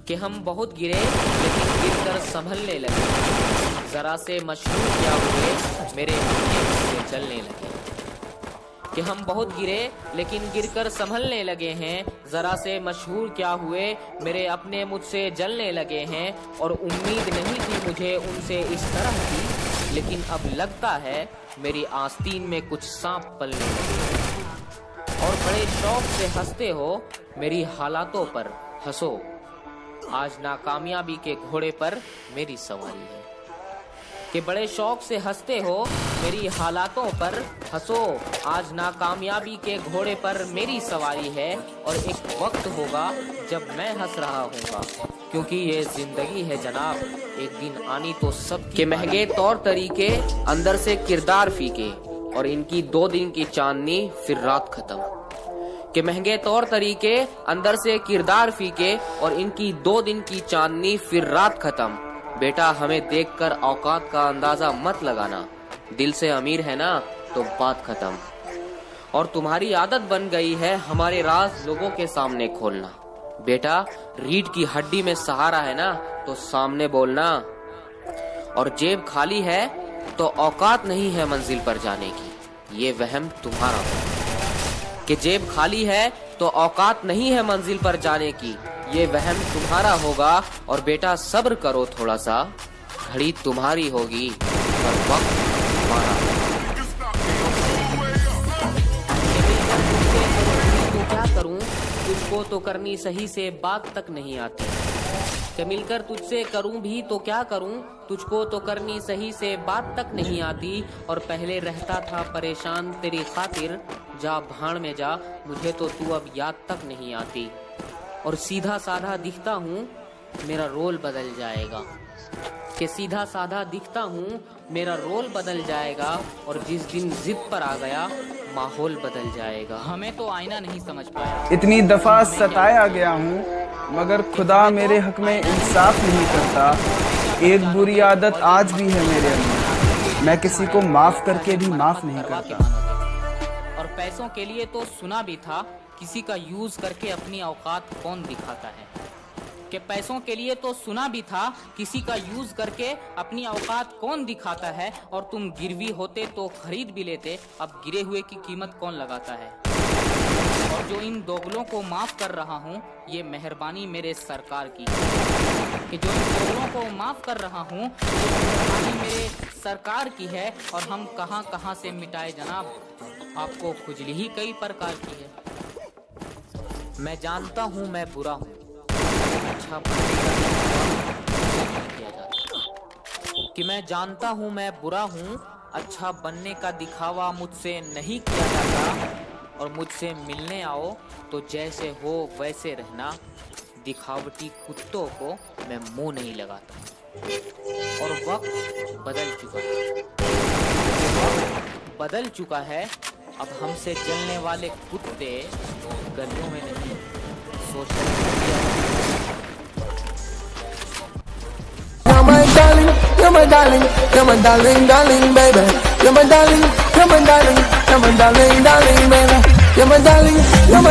कि हम बहुत गिरे लेकिन गिरकर संभलने लगे, जरा से मशहूर क्या हुए मेरे अपने से चलने लगे। कि हम बहुत गिरे लेकिन गिरकर संभलने लगे हैं, जरा से मशहूर क्या हुए मेरे अपने मुझसे जलने लगे हैं। और उम्मीद नहीं थी मुझे उनसे इस तरह की, लेकिन अब लगता है मेरी आस्तीन में कुछ सांप पलने लगे। और बड़े शौक से हंसते हो मेरी हालातों पर हंसो, आज नाकामयाबी के घोड़े पर मेरी सवारी है। कि बड़े शौक से हंसते हो मेरी हालातों पर हंसो, आज नाकामयाबी के घोड़े पर मेरी सवारी है। और एक वक्त होगा जब मैं हंस रहा हूँगा, क्योंकि ये जिंदगी है जनाब, एक दिन आनी तो सब के महंगे तौर तरीके, अंदर से किरदार फीके, और इनकी 2 दिन की चांदनी फिर रात खत्म। के महंगे तौर तरीके, अंदर से किरदार फीके, और इनकी 2 दिन की चांदनी फिर रात खत्म। बेटा हमें देखकर औकात का अंदाजा मत लगाना, दिल से अमीर है ना तो बात खत्म। और तुम्हारी आदत बन गई है हमारे राज लोगों के सामने खोलना। बेटा रीढ़ की हड्डी में सहारा है ना तो सामने बोलना। और जेब खाली है तो औकात नहीं है मंजिल पर जाने की, ये वहम तुम्हारा है। कि जेब खाली है तो औकात नहीं है मंजिल पर जाने की, ये वहम तुम्हारा होगा। और बेटा सब्र करो थोड़ा सा, घड़ी तुम्हारी होगी पर वक्त तुम्हारा। तो क्या करूं, तुझको तो करनी सही से बात तक नहीं आती। कि मिलकर तुझसे करूं भी तो क्या करूं, तुझको तो करनी सही से बात तक नहीं आती। और पहले रहता था परेशान तेरी खातिर, जा भाड़ में जा, मुझे तो तू अब याद तक नहीं आती। और सीधा साधा दिखता हूँ मेरा रोल बदल जाएगा। कि सीधा साधा दिखता हूँ मेरा रोल बदल जाएगा, और जिस दिन जिद पर आ गया माहौल बदल जाएगा। हमें तो आईना नहीं समझ पाया। इतनी दफा सताया गया हूँ मगर खुदा मेरे हक में इंसाफ नहीं करता। एक बुरी आदत आज भी है मेरे अंदर, मैं किसी को माफ करके भी माफ नहीं करता। और पैसों के लिए तो सुना भी था, किसी का यूज करके अपनी औकात कौन दिखाता है। कि पैसों के लिए तो सुना भी था, किसी का यूज करके अपनी औकात कौन दिखाता है। और तुम गिरवी होते तो खरीद भी लेते, अब गिरे हुए की कीमत कौन लगाता है। और जो इन दोगलों को माफ कर रहा हूँ, ये मेहरबानी मेरे सरकार की। कि जो इन दोगलों को माफ कर रहा हूँ, ये मेहरबानी मेरे सरकार की है। और हम कहाँ कहाँ से मिटाए जनाब, आपको खुजली ही कई प्रकार की है। मैं जानता हूँ मैं बुरा हूँ, अच्छा किया जाता। कि मैं जानता हूँ मैं बुरा हूँ, अच्छा बनने का दिखावा मुझसे नहीं किया जाता। और मुझसे मिलने आओ तो जैसे हो वैसे रहना, दिखावटी कुत्तों को मैं मुंह नहीं लगाता। और वक्त बदल चुका है, वक्त बदल चुका है। अब हमसे चलने वाले कुत्ते गलियों में नहीं, सोशल मीडिया में। You're my darling, you're my darling, darling, baby. You're my darling, you're my darling, you're my darling, darling, baby. You're my darling, you're my